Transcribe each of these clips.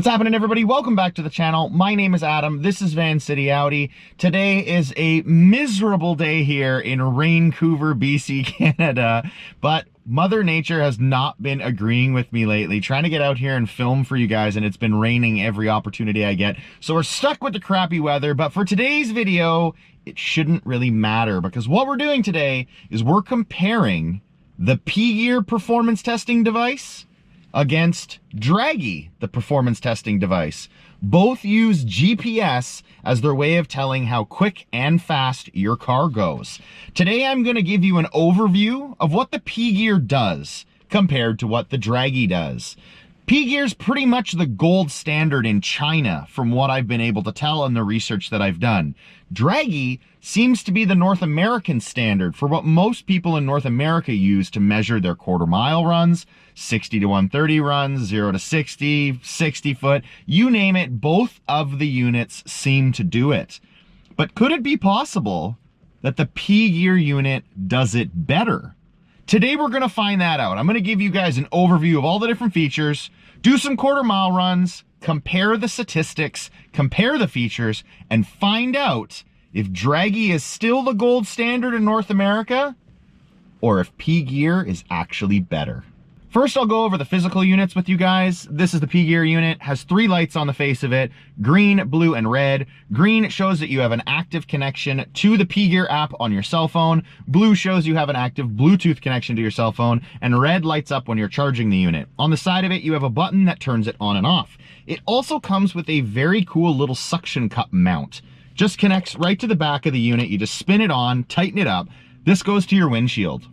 What's happening, everybody? Welcome back to the channel. My name is Adam. This is Vancity Audi. Today is a miserable day here in Vancouver, BC, Canada, but Mother Nature has not been agreeing with me lately, trying to get out here and film for you guys, and it's been raining every opportunity I get. So we're stuck with the crappy weather, but for today's video, it shouldn't really matter because what we're doing today is we're comparing the PGear performance testing device against Dragy, the performance testing device. Both use GPS as their way of telling how quick and fast your car goes. Today I'm going to give you an overview of what the PGear does compared to what the Dragy does. PGear is pretty much the gold standard in China from what I've been able to tell in the research that I've done. Dragy seems to be the North American standard for what most people in North America use to measure their quarter-mile runs, 60 to 130 runs, 0 to 60, 60 foot, you name it, both of the units seem to do it. But could it be possible that the PGear unit does it better? Today we're going to find that out. I'm going to give you guys an overview of all the different features, do some quarter-mile runs, compare the statistics, compare the features, and find out if Dragy is still the gold standard in North America or if PGear is actually better. First, I'll go over the physical units with you guys. This is the PGear unit, has 3 lights on the face of it, green, blue, and red. Green shows that you have an active connection to the PGear app on your cell phone. Blue shows you have an active Bluetooth connection to your cell phone, and red lights up when you're charging the unit. On the side of it, you have a button that turns it on and off. It also comes with a very cool little suction cup mount. Just connects right to the back of the unit. You just spin it on, tighten it up. This goes to your windshield.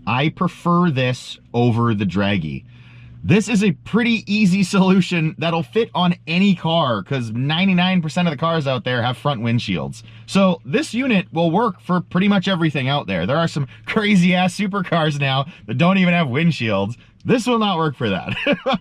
I prefer this over the Dragy. This is a pretty easy solution that'll fit on any car because 99% of the cars out there have front windshields. So this unit will work for pretty much everything out there. There are some crazy ass supercars now that don't even have windshields. This will not work for that.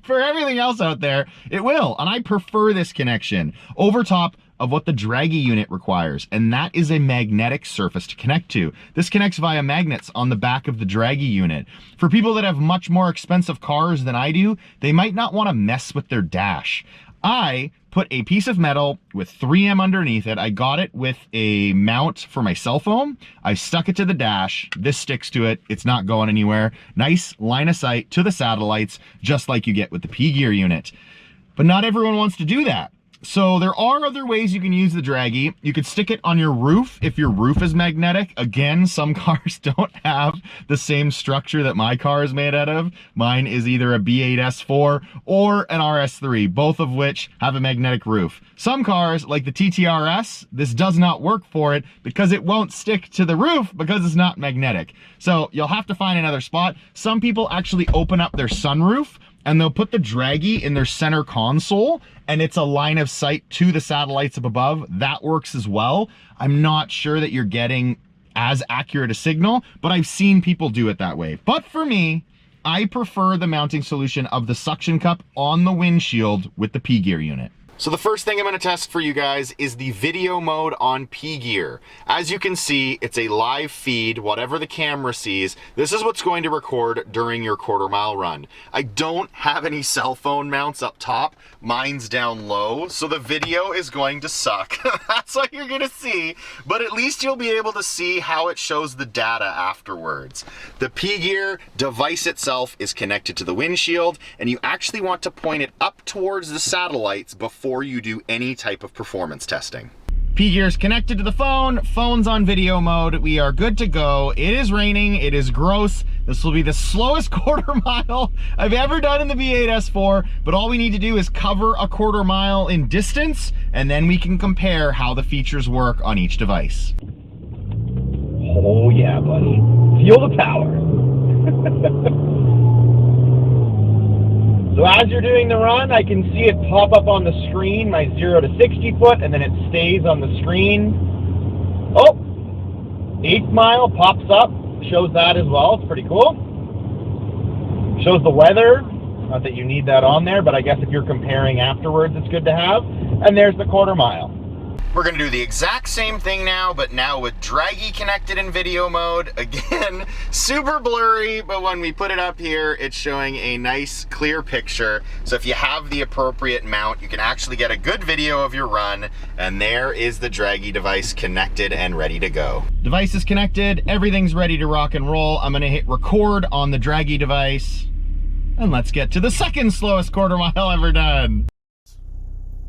For everything else out there, it will. And I prefer this connection over top of what the Dragy unit requires, and that is a magnetic surface to connect to. This connects via magnets on the back of the Dragy unit. For people that have much more expensive cars than I do, they might not want to mess with their dash. I put a piece of metal with 3M underneath it. I got it with a mount for my cell phone. I stuck it to the dash. This sticks to it. It's not going anywhere. Nice line of sight to the satellites, just like you get with the PGear unit. But not everyone wants to do that. So there are other ways you can use the Dragy. You could stick it on your roof if your roof is magnetic. Again, some cars don't have the same structure that my car is made out of. Mine is either a B8 S4 or an RS3, both of which have a magnetic roof. Some cars, like the TTRS, this does not work for it because it won't stick to the roof because it's not magnetic. So you'll have to find another spot. Some people actually open up their sunroof and they'll put the Dragy in their center console, and it's a line of sight to the satellites up above. That works as well. I'm not sure that you're getting as accurate a signal, but I've seen people do it that way. But for me, I prefer the mounting solution of the suction cup on the windshield with the PGear unit. So the first thing I'm going to test for you guys is the video mode on PGear. As you can see, it's a live feed. Whatever the camera sees, this is what's going to record during your quarter-mile run. I don't have any cell phone mounts up top. Mine's down low, so the video is going to suck. That's what you're going to see, but at least you'll be able to see how it shows the data afterwards. The PGear device itself is connected to the windshield, and you actually want to point it up towards the satellites before you do any type of performance testing. PGear is connected to the phone. Phone's on video mode. We are good to go. It is raining. It is gross. This will be the slowest quarter mile I've ever done in the V8 S4, but all we need to do is cover a quarter mile in distance, and then we can compare how the features work on each device. Oh yeah, buddy. Feel the power. So as you're doing the run, I can see it pop up on the screen, my 0 to 60 foot, and then it stays on the screen. Oh, 8th mile pops up, shows that as well. It's pretty cool. Shows the weather, not that you need that on there, but I guess if you're comparing afterwards, it's good to have. And there's the quarter mile. We're gonna do the exact same thing now, but now with Dragy connected in video mode. Again, super blurry, but when we put it up here, it's showing a nice clear picture. So if you have the appropriate mount, you can actually get a good video of your run, and there is the Dragy device connected and ready to go. Device is connected, everything's ready to rock and roll. I'm gonna hit record on the Dragy device, and let's get to the second slowest quarter mile ever done.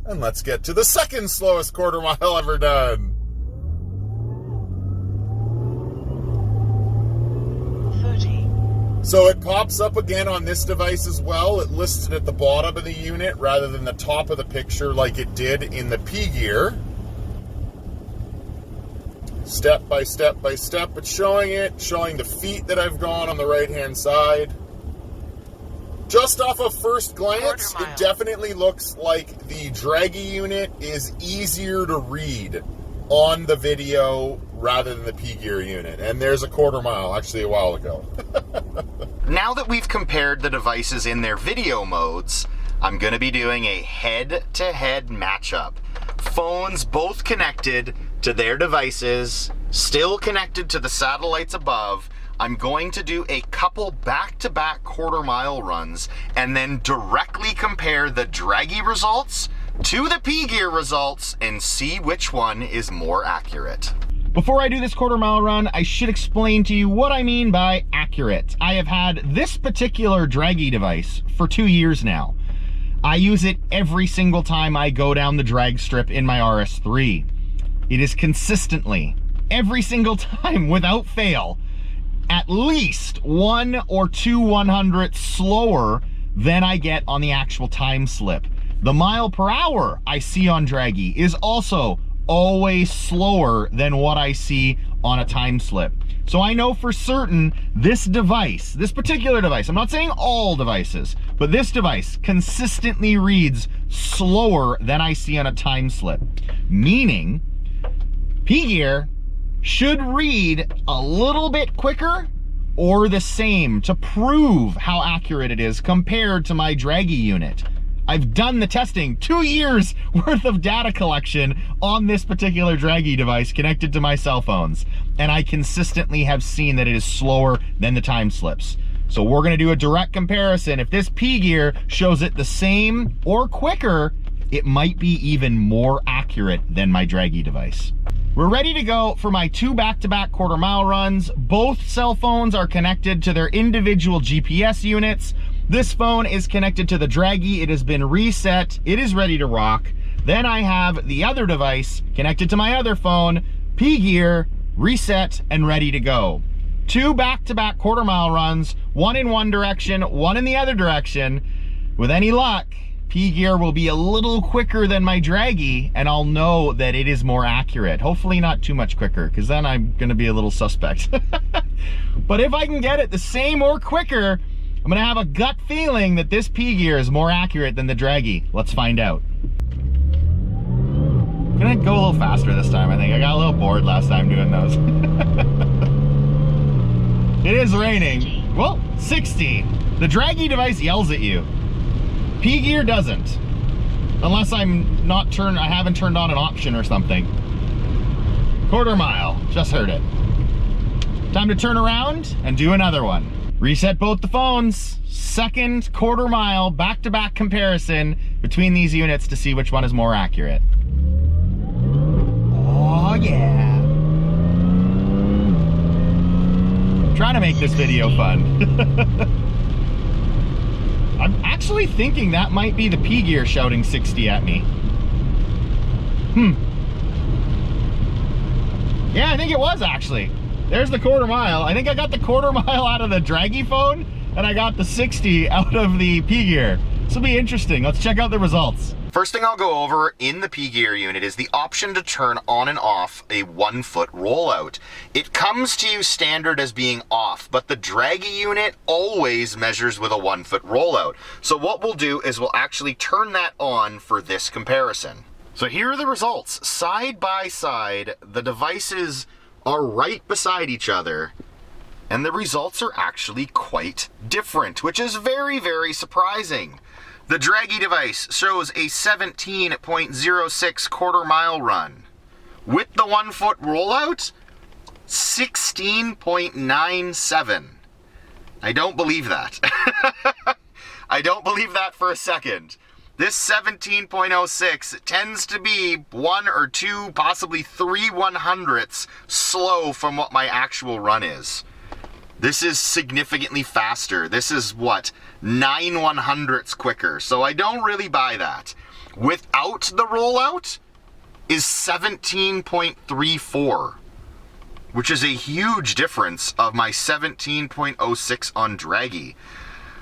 And let's get to the second slowest quarter mile ever done. 30. So it pops up again on this device as well. It lists it at the bottom of the unit rather than the top of the picture like it did in the PGear. Step by step by step, it's showing it, showing the feet that I've gone on the right-hand side. Just off of first glance, it definitely looks like the Dragy unit is easier to read on the video rather than the PGear unit. And there's a quarter mile, actually a while ago. Now that we've compared the devices in their video modes, I'm going to be doing a head-to-head matchup. Phones both connected to their devices, still connected to the satellites above. I'm going to do a couple back-to-back quarter mile runs and then directly compare the Dragy results to the PGear results and see which one is more accurate. Before I do this quarter mile run, I should explain to you what I mean by accurate. I have had this particular Dragy device for 2 years now. I use it every single time I go down the drag strip in my RS3. It is consistently, every single time without fail, at least 1 or 2 100ths slower than I get on the actual time slip. The mile per hour I see on Dragy is also always slower than what I see on a time slip. So I know for certain this device, this particular device, I'm not saying all devices, but this device consistently reads slower than I see on a time slip. Meaning, PGear should read a little bit quicker or the same to prove how accurate it is compared to my Dragy unit. I've done the testing, 2 years worth of data collection on this particular Dragy device connected to my cell phones, and I consistently have seen that it is slower than the time slips. So we're gonna do a direct comparison. If this PGear shows it the same or quicker, it might be even more accurate than my Dragy device. We're ready to go for my 2 back-to-back quarter mile runs. Both cell phones are connected to their individual GPS units. This phone is connected to the Dragy. It has been reset. It is ready to rock. Then I have the other device connected to my other phone, PGear, reset and ready to go. 2 back-to-back quarter mile runs, one in one direction, one in the other direction. With any luck, PGear will be a little quicker than my Dragy, and I'll know that it is more accurate. Hopefully not too much quicker, because then I'm gonna be a little suspect. But if I can get it the same or quicker, I'm gonna have a gut feeling that this PGear is more accurate than the Dragy. Let's find out. I'm gonna go a little faster this time, I think. I got a little bored last time doing those. It is raining. Well, 60. The Dragy device yells at you. PGear doesn't, unless I haven't turned on an option or something. Quarter mile, just heard it. Time to turn around and do another one. Reset both the phones. Second quarter mile back-to-back comparison between these units to see which one is more accurate. Oh yeah. Trying to make this video fun. I'm actually thinking that might be the PGear shouting 60 at me. Yeah, I think it was actually. There's the quarter mile. I think I got the quarter mile out of the Dragy phone, and I got the 60 out of the PGear. This will be interesting. Let's check out the results. First thing I'll go over in the PGear unit is the option to turn on and off a 1 foot rollout. It comes to you standard as being off, but the Dragy unit always measures with a 1 foot rollout. So what we'll do is we'll actually turn that on for this comparison. So here are the results. Side by side, the devices are right beside each other, and the results are actually quite different, which is very, very surprising. The Dragy device shows a 17.06 quarter mile run. With the 1 foot rollout, 16.97. I don't believe that. I don't believe that for a second. This 17.06 tends to be 1 or 2, possibly 3 100ths slow from what my actual run is. This is significantly faster. This is what, 9 100ths quicker. So I don't really buy that. Without the rollout is 17.34, which is a huge difference of my 17.06 on Dragy.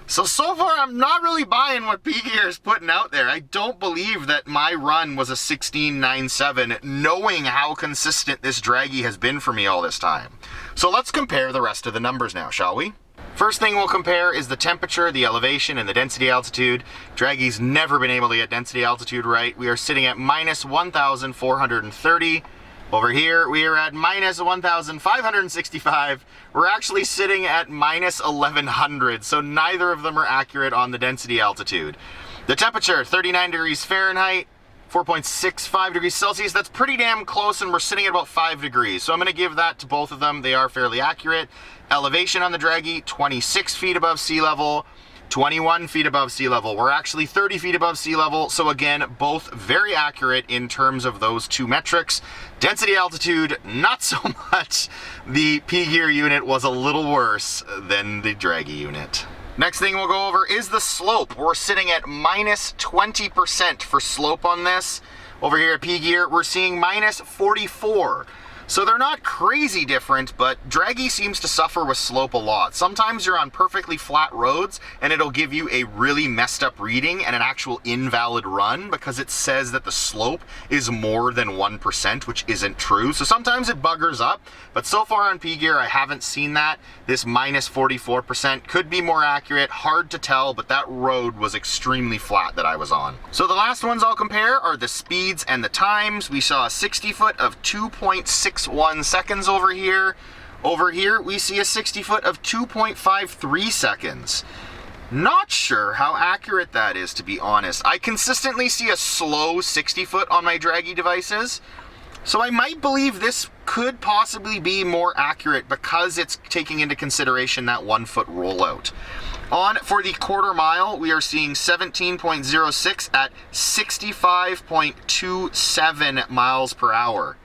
So far, I'm not really buying what PGear is putting out there. I don't believe that my run was a 16.97, knowing how consistent this Dragy has been for me all this time. So let's compare the rest of the numbers now, shall we? First thing we'll compare is the temperature, the elevation, and the density altitude. Dragy's never been able to get density altitude right. We are sitting at minus 1,430. Over here, we are at minus 1,565. We're actually sitting at minus 1,100, so neither of them are accurate on the density altitude. The temperature, 39 degrees Fahrenheit, 4.65 degrees Celsius. That's pretty damn close, and we're sitting at about 5 degrees. So I'm going to give that to both of them. They are fairly accurate. Elevation on the Dragy, 26 feet above sea level. 21 feet above sea level. We're actually 30 feet above sea level, so again, both very accurate in terms of those two metrics. Density altitude, not so much. The PGear unit was a little worse than the Dragy unit. Next thing we'll go over is the slope. We're sitting at minus 20% for slope on this. Over here at PGear, we're seeing minus 44. So they're not crazy different, but Dragy seems to suffer with slope a lot. Sometimes you're on perfectly flat roads and it'll give you a really messed up reading and an actual invalid run because it says that the slope is more than 1%, which isn't true. So sometimes it buggers up, but so far on PGear, I haven't seen that. This minus 44% could be more accurate, hard to tell, but that road was extremely flat that I was on. So the last ones I'll compare are the speeds and the times. We saw a 60 foot of 2.61 seconds over here. Over here, we see a 60 foot of 2.53 seconds. Not sure how accurate that is, to be honest. I consistently see a slow 60 foot on my Dragy devices, so I might believe this could possibly be more accurate because it's taking into consideration that 1 foot rollout. On for the quarter mile, we are seeing 17.06 at 65.27 miles per hour.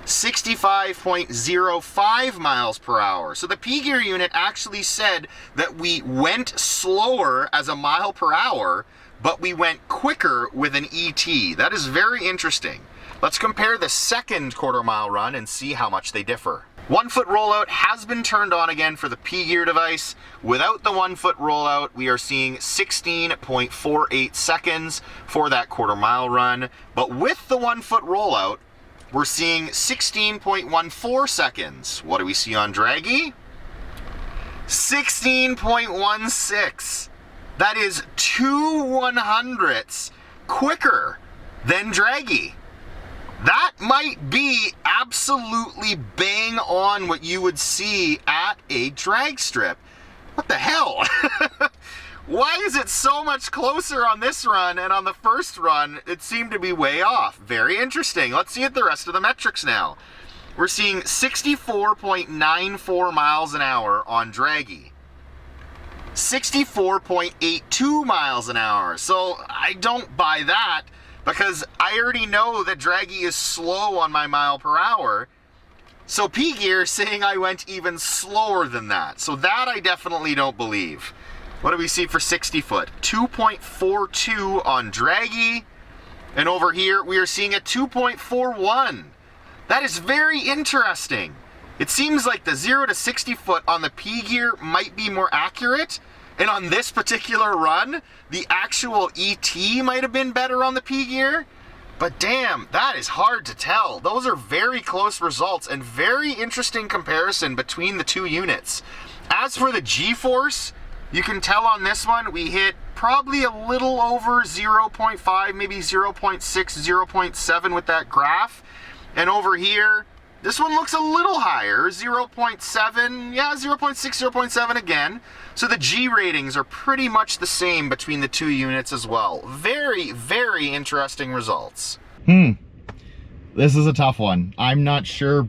65.05 miles per hour. So the PGear unit actually said that we went slower as a mile per hour, but we went quicker with an ET. That is very interesting. Let's compare the second quarter mile run and see how much they differ. 1 foot rollout has been turned on again for the PGear device. Without the 1 foot rollout, we are seeing 16.48 seconds for that quarter mile run. But with the 1 foot rollout, we're seeing 16.14 seconds. What do we see on Dragy? 16.16. That is 2 100ths quicker than Dragy. That might be absolutely bang on what you would see at a drag strip. What the hell? Why is it so much closer on this run, and on the first run, it seemed to be way off? Very interesting. Let's see at the rest of the metrics now. We're seeing 64.94 miles an hour on Dragy. 64.82 miles an hour. So I don't buy that because I already know that Dragy is slow on my mile per hour. So PGear is saying I went even slower than that. So that I definitely don't believe. What do we see for 60 foot? 2.42 on Dragy. And over here, we are seeing a 2.41. That is very interesting. It seems like the 0 to 60 foot on the PGear might be more accurate. And on this particular run, the actual ET might have been better on the PGear. But damn, that is hard to tell. Those are very close results and very interesting comparison between the two units. As for the G-force, you can tell on this one, we hit probably a little over 0.5, maybe 0.6, 0.7 with that graph. And over here, this one looks a little higher, 0.7, yeah, 0.6, 0.7 again. So the G ratings are pretty much the same between the two units as well. Very, very interesting results. This is a tough one. I'm not sure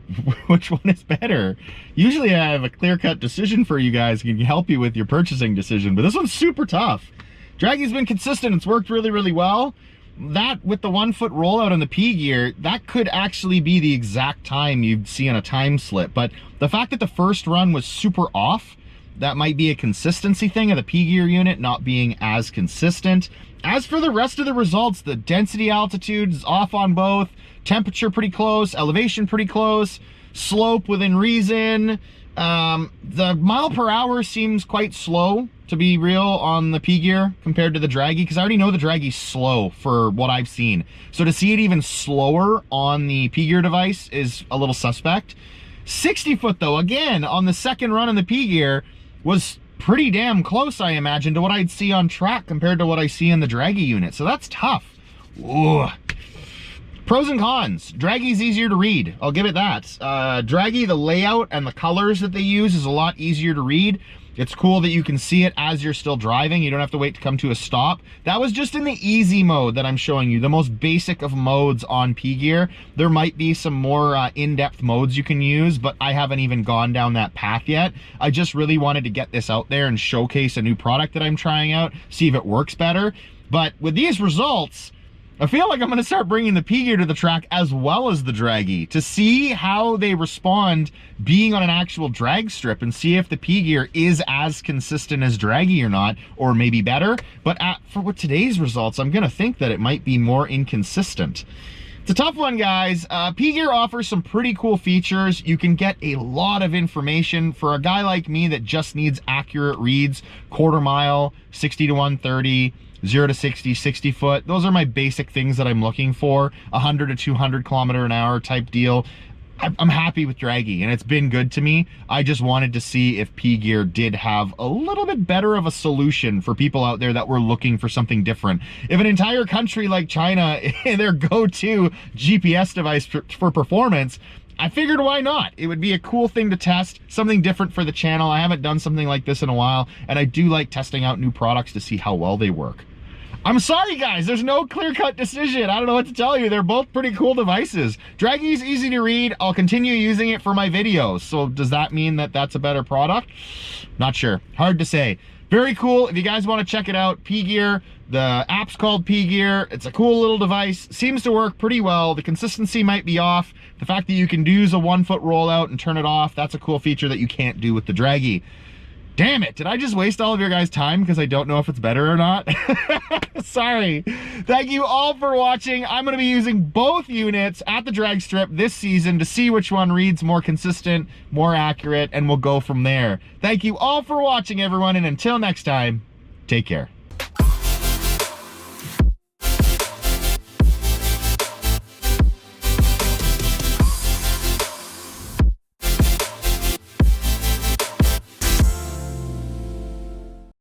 which one is better. Usually I have a clear-cut decision for you guys, can help you with your purchasing decision, but this one's super tough. Dragy's been consistent, it's worked really, really well. That, with the 1 foot rollout on the PGear, that could actually be the exact time you'd see on a time slip. But the fact that the first run was super off, that might be a consistency thing of the PGear unit not being as consistent. As for the rest of the results, the density altitude is off on both, temperature pretty close, elevation pretty close, slope within reason. The mile per hour seems quite slow, to be real, on the PGear compared to the Dragy, because I already know the Dragy's slow for what I've seen. So to see it even slower on the PGear device is a little suspect. 60 foot though, again, on the second run on the PGear was pretty damn close, I imagine, to what I'd see on track compared to what I see in the Dragy unit. So that's tough. Ooh. Pros and cons. Dragy's easier to read, I'll give it that. Dragy, the layout and the colors that they use is a lot easier to read. It's cool that you can see it as you're still driving. You don't have to wait to come to a stop. That was just in the easy mode that I'm showing you, the most basic of modes on PGear. There might be some more in-depth modes you can use, but I haven't even gone down that path yet. I just really wanted to get this out there and showcase a new product that I'm trying out, see if it works better. But with these results, I feel like I'm going to start bringing the PGear to the track as well as the Dragy to see how they respond being on an actual drag strip and see if the PGear is as consistent as Dragy or not, or maybe better. But for today's results, I'm going to think that it might be more inconsistent. It's a tough one, guys. PGear offers some pretty cool features. You can get a lot of information for a guy like me that just needs accurate reads, quarter mile, 60 to 130, 0 to 60, 60 foot. Those are my basic things that I'm looking for. 100 to 200 kilometer an hour type deal. I'm happy with Dragy and it's been good to me. I just wanted to see if PGear did have a little bit better of a solution for people out there that were looking for something different. If an entire country like China, their go-to GPS device for performance, I figured why not? It would be a cool thing to test, something different for the channel. I haven't done something like this in a while, and I do like testing out new products to see how well they work. I'm sorry, guys, there's no clear-cut decision. I don't know what to tell you. They're both pretty cool devices. Dragy's easy to read. I'll continue using it for my videos. So does that mean that that's a better product? Not sure. Hard to say. Very cool. If you guys want to check it out, PGear, the app's called PGear. It's a cool little device. Seems to work pretty well. The consistency might be off. The fact that you can use a 1 foot rollout and turn it off, that's a cool feature that you can't do with the Dragy. Damn it, did I just waste all of your guys' time because I don't know if it's better or not? Sorry. Thank you all for watching. I'm going to be using both units at the drag strip this season to see which one reads more consistent, more accurate, and we'll go from there. Thank you all for watching, everyone, and until next time, take care.